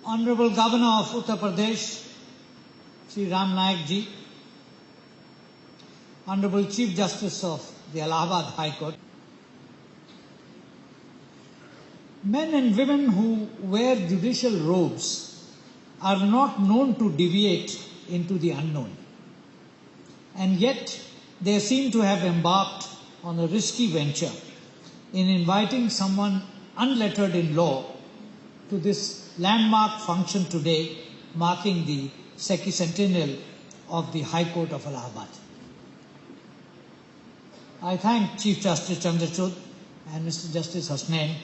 Honorable Governor of Uttar Pradesh, Shri Ram Nayak ji, Honorable Chief Justice of the Allahabad High Court, men and women who wear judicial robes are not known to deviate into the unknown, and yet they seem to have embarked on a risky venture in inviting someone unlettered in law to this landmark function today, marking the sesquicentennial of the High Court of Allahabad. I thank Chief Justice Chandrachud and Mr. Justice Hasnain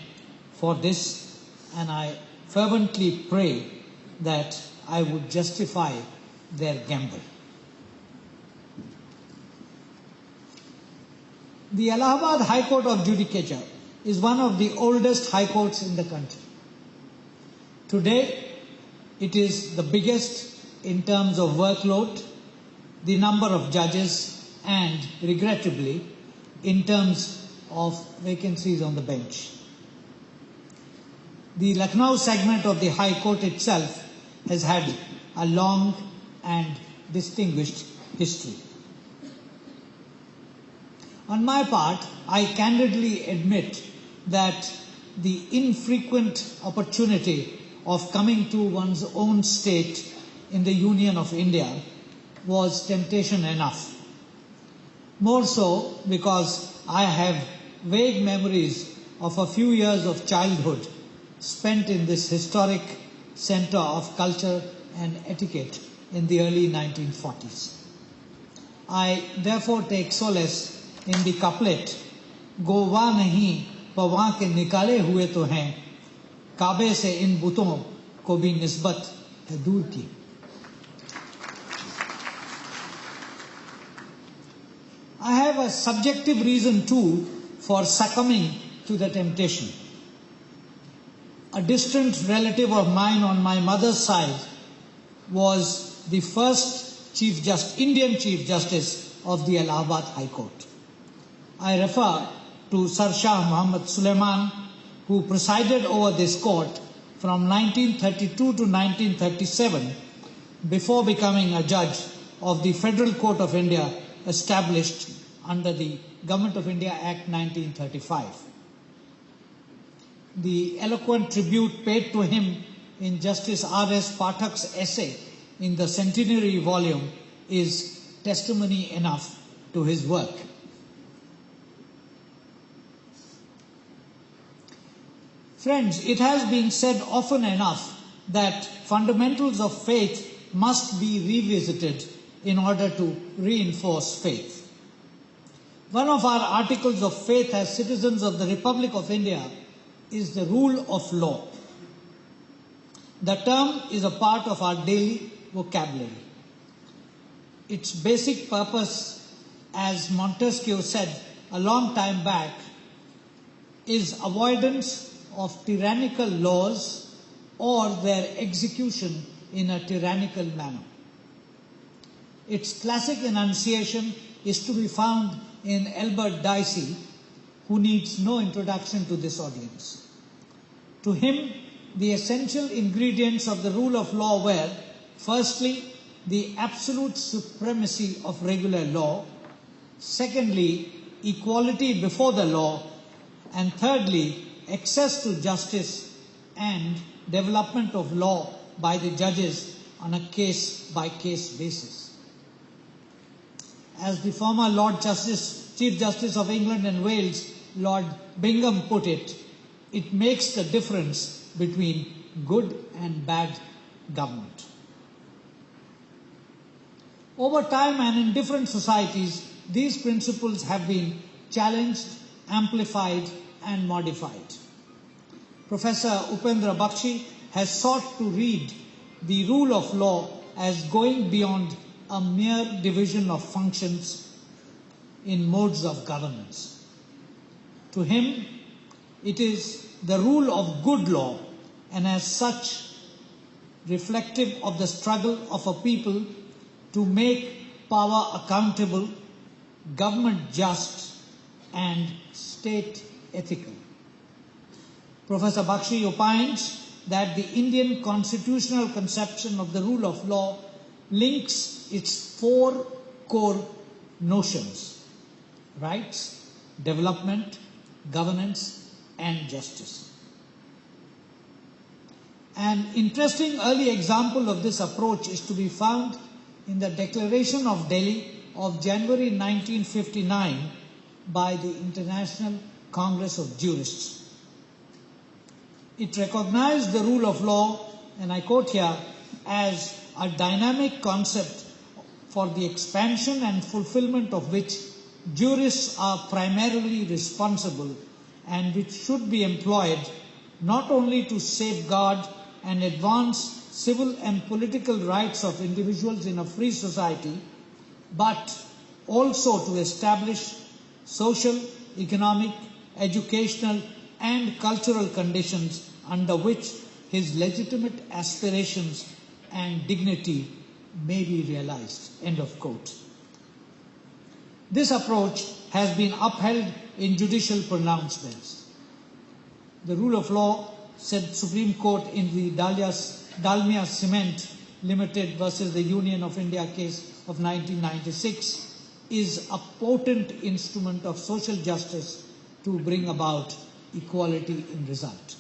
for this, and I fervently pray that I would justify their gamble. The Allahabad High Court of Judicature is one of the oldest high courts in the country. Today, it is the biggest in terms of workload, the number of judges, and regrettably, in terms of vacancies on the bench. The Lucknow segment of the High Court itself has had a long and distinguished history. On my part, I candidly admit that the infrequent opportunity of coming to one's own state in the Union of India was temptation enough. More so because I have vague memories of a few years of childhood spent in this historic center of culture and etiquette in the early 1940s. I therefore take solace in the couplet, "Goa नहीं पवा के निकाले हुए तो हैं, काबे से इन बुतों को भी निस्बत है दूर की." I have a subjective reason too for succumbing to the temptation. A distant relative of mine on my mother's side was the first Indian Chief Justice of the Allahabad High Court. I refer to Sir Shah Muhammad Suleiman, who presided over this court from 1932 to 1937 before becoming a judge of the Federal Court of India established under the Government of India Act 1935. The eloquent tribute paid to him in Justice R.S. Pathak's essay in the centenary volume is testimony enough to his work. Friends, it has been said often enough that fundamentals of faith must be revisited in order to reinforce faith. One of our articles of faith as citizens of the Republic of India is the rule of law. The term is a part of our daily vocabulary. Its basic purpose, as Montesquieu said a long time back, is avoidance of tyrannical laws or their execution in a tyrannical manner. Its classic enunciation is to be found in Albert Dicey, who needs no introduction to this audience. To him, the essential ingredients of the rule of law were, firstly, the absolute supremacy of regular law, secondly, equality before the law, and thirdly, access to justice and development of law by the judges on a case-by-case basis. As the former Chief Justice of England and Wales, Lord Bingham, put it, it makes the difference between good and bad government. Over time and in different societies, these principles have been challenged, amplified, and modified. Professor Upendra Bakshi has sought to read the rule of law as going beyond a mere division of functions in modes of governance. To him, it is the rule of good law, and as such, reflective of the struggle of a people to make power accountable, government just, and state ethical. Professor Bakshi opines that the Indian constitutional conception of the rule of law links its four core notions: rights, development, governance, and justice. An interesting early example of this approach is to be found in the Declaration of Delhi of January 1959 by the International Congress of Jurists. It recognized the rule of law, and I quote here, as a dynamic concept for the expansion and fulfillment of which jurists are primarily responsible, and which should be employed not only to safeguard and advance civil and political rights of individuals in a free society, but also to establish social, economic, educational, and cultural conditions under which his legitimate aspirations and dignity may be realized. End of quote. This approach has been upheld in judicial pronouncements. The rule of law, said Supreme Court in the Dalmia Cement Limited versus the Union of India case of 1996, is a potent instrument of social justice to bring about equality in result.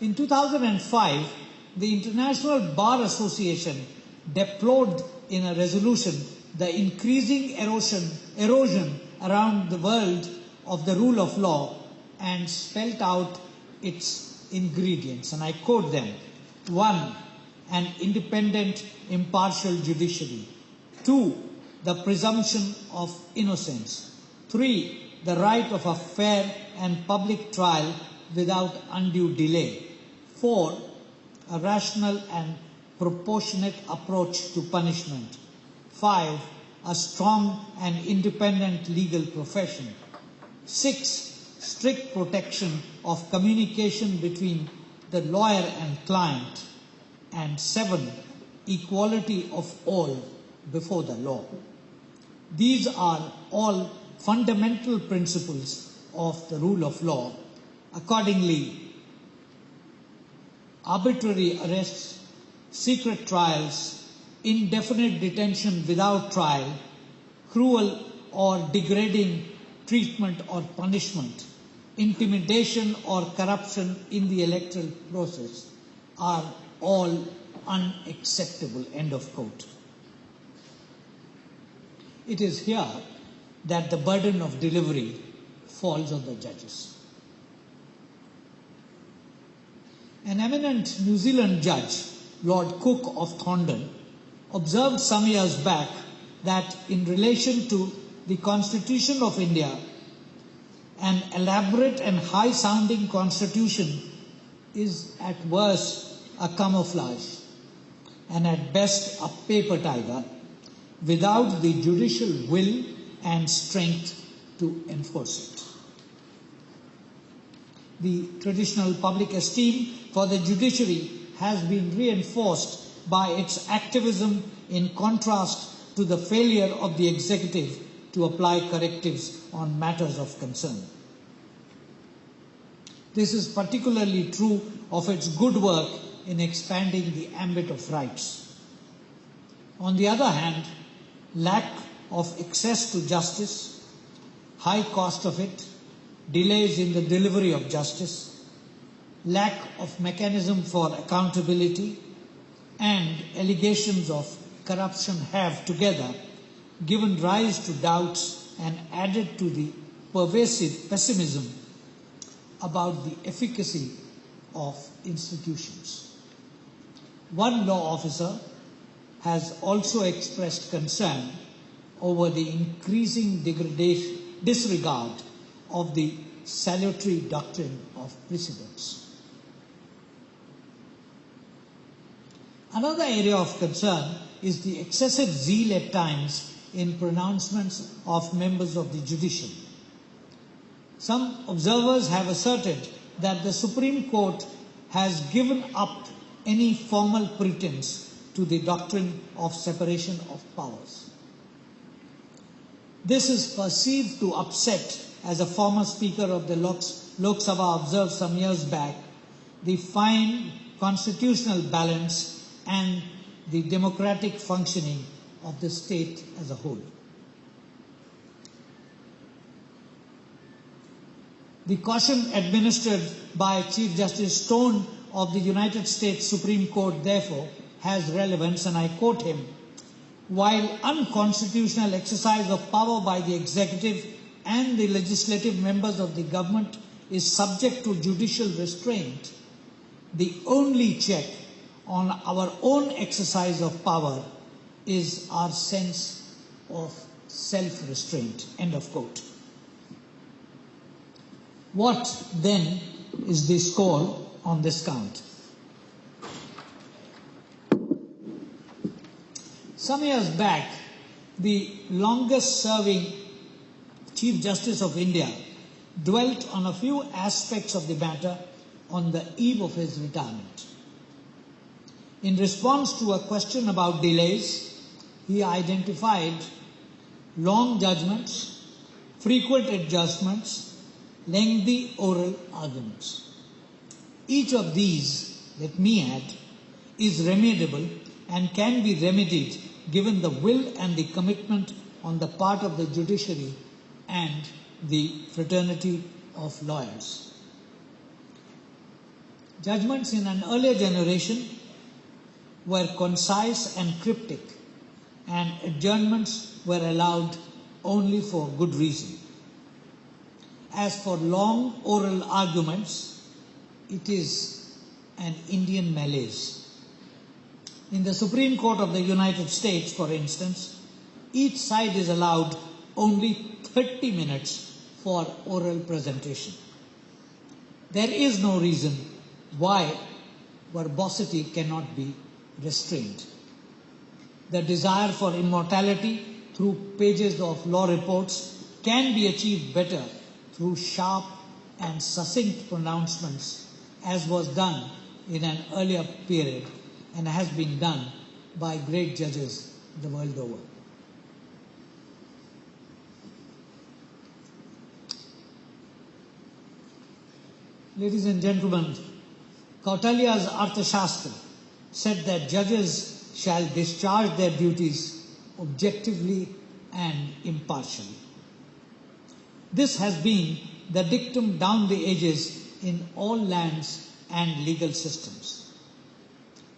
In 2005, the International Bar Association deplored in a resolution the increasing erosion around the world of the rule of law and spelt out its ingredients. And I quote them. 1. An independent, impartial judiciary. 2. The presumption of innocence. 3. The right of a fair and public trial without undue delay. 4. A rational and proportionate approach to punishment. 5. A strong and independent legal profession. 6. Strict protection of communication between the lawyer and client. And 7. Equality of all before the law. These are all fundamental principles of the rule of law. Accordingly, arbitrary arrests, secret trials, indefinite detention without trial, cruel or degrading treatment or punishment, intimidation or corruption in the electoral process are all unacceptable. End of quote. It is here that the burden of delivery falls on the judges. An eminent New Zealand judge, Lord Cook of Thorndon, observed some years back that in relation to the Constitution of India, an elaborate and high-sounding constitution is at worst a camouflage and at best a paper tiger without the judicial will and strength to enforce it. The traditional public esteem for the judiciary has been reinforced by its activism in contrast to the failure of the executive to apply correctives on matters of concern. This is particularly true of its good work in expanding the ambit of rights. On the other hand, lack of access to justice, high cost of it, delays in the delivery of justice, lack of mechanism for accountability, and allegations of corruption have together given rise to doubts and added to the pervasive pessimism about the efficacy of institutions. One law officer has also expressed concern over the increasing disregard of the salutary doctrine of precedence. Another area of concern is the excessive zeal at times in pronouncements of members of the judiciary. Some observers have asserted that the Supreme Court has given up any formal pretense to the doctrine of separation of powers. This is perceived to upset, as a former Speaker of the Lok Sabha observed some years back, the fine constitutional balance and the democratic functioning of the state as a whole. The caution administered by Chief Justice Stone of the United States Supreme Court, therefore, has relevance, and I quote him: "While unconstitutional exercise of power by the executive and the legislative members of the government is subject to judicial restraint, the only check on our own exercise of power is our sense of self-restraint." End of quote. What then is the score on this count? Some years back, the longest serving Chief Justice of India dwelt on a few aspects of the matter on the eve of his retirement. In response to a question about delays, he identified long judgments, frequent adjustments, lengthy oral arguments. Each of these, let me add, is remediable and can be remedied given the will and the commitment on the part of the judiciary and the fraternity of lawyers. Judgments in an earlier generation were concise and cryptic, and adjournments were allowed only for good reason. As for long oral arguments, it is an Indian malaise. In the Supreme Court of the United States, for instance, each side is allowed only 30 minutes for oral presentation. There is no reason why verbosity cannot be restrained. The desire for immortality through pages of law reports can be achieved better through sharp and succinct pronouncements, as was done in an earlier period and has been done by great judges the world over. Ladies and gentlemen, Kautilya's Arthashastra said that judges shall discharge their duties objectively and impartially. This has been the dictum down the ages in all lands and legal systems.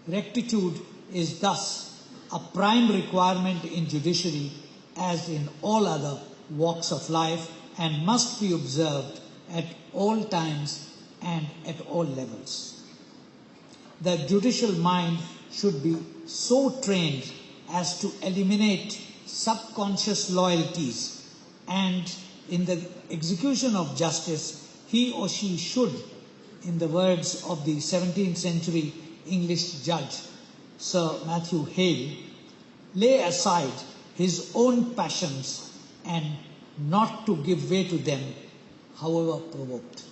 Rectitude is thus a prime requirement in judiciary as in all other walks of life, and must be observed at all times and at all levels. The judicial mind should be so trained as to eliminate subconscious loyalties, and in the execution of justice, he or she should, in the words of the 17th century English judge, Sir Matthew Hale, lay aside his own passions and not to give way to them, however provoked.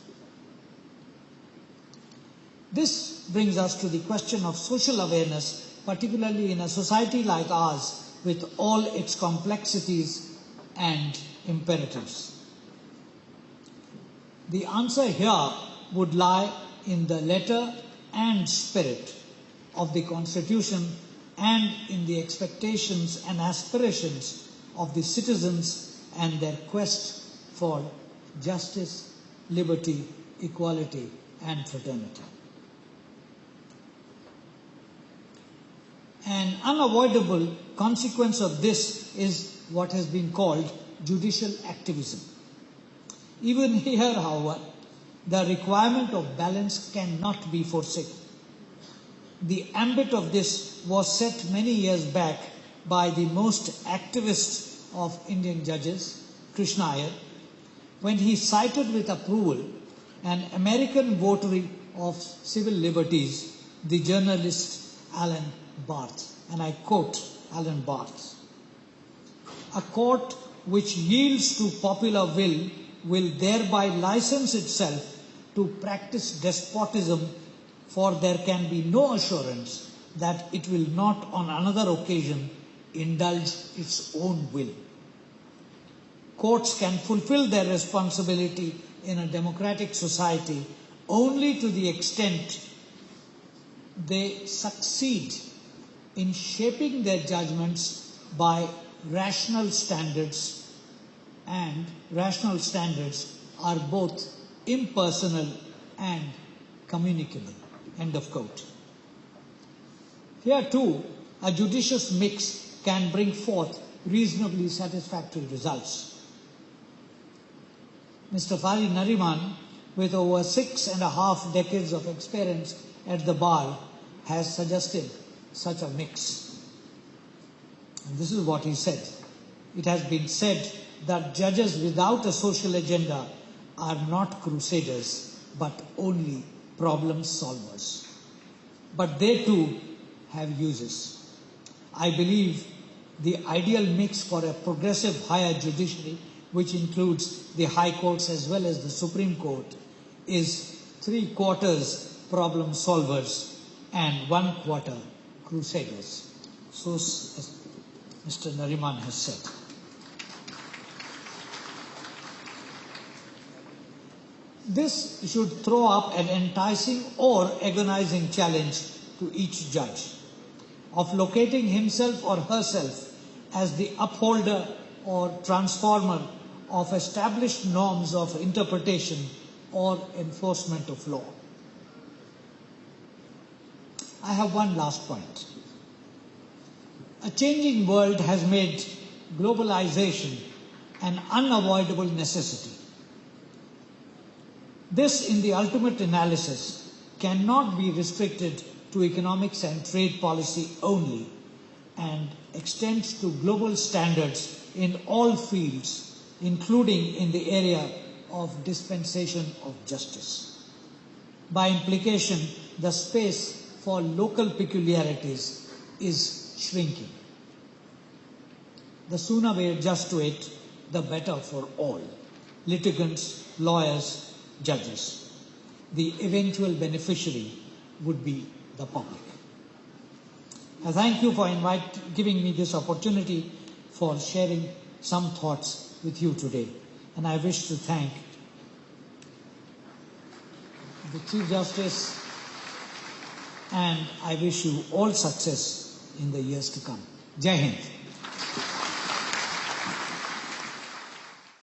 This brings us to the question of social awareness, particularly in a society like ours with all its complexities and imperatives. The answer here would lie in the letter and spirit of the Constitution and in the expectations and aspirations of the citizens and their quest for justice, liberty, equality, and fraternity. An unavoidable consequence of this is what has been called judicial activism. Even here, however, the requirement of balance cannot be forsaken. The ambit of this was set many years back by the most activist of Indian judges, Krishna Iyer, when he cited with approval an American votary of civil liberties, the journalist Alan Barth. And I quote Alan Barth: "A court which yields to popular will thereby license itself to practice despotism, for there can be no assurance that it will not on another occasion indulge its own will. Courts can fulfill their responsibility in a democratic society only to the extent they succeed in shaping their judgments by rational standards, and rational standards are both impersonal and communicable. End of quote. Here too, a judicious mix can bring forth reasonably satisfactory results. Mr. Fari Nariman, with over 6.5 decades of experience at the bar, has suggested such a mix. And this is what he said. It has been said that judges without a social agenda are not crusaders, but only problem solvers. But they too have uses. I believe the ideal mix for a progressive higher judiciary, which includes the high courts as well as the Supreme Court, is 3/4 problem solvers and 1/4 crusaders. So as Mr. Nariman has said. This should throw up an enticing or agonizing challenge to each judge of locating himself or herself as the upholder or transformer of established norms of interpretation or enforcement of law. I have one last point. A changing world has made globalization an unavoidable necessity. This, in the ultimate analysis, cannot be restricted to economics and trade policy only, and extends to global standards in all fields, including in the area of dispensation of justice. By implication, the space for local peculiarities is shrinking. The sooner we adjust to it, the better for all: litigants, lawyers, judges. The eventual beneficiary would be the public. I thank you for giving me this opportunity for sharing some thoughts with you today. And I wish to thank the Chief Justice, and I wish you all success in the years to come. Jai Hind.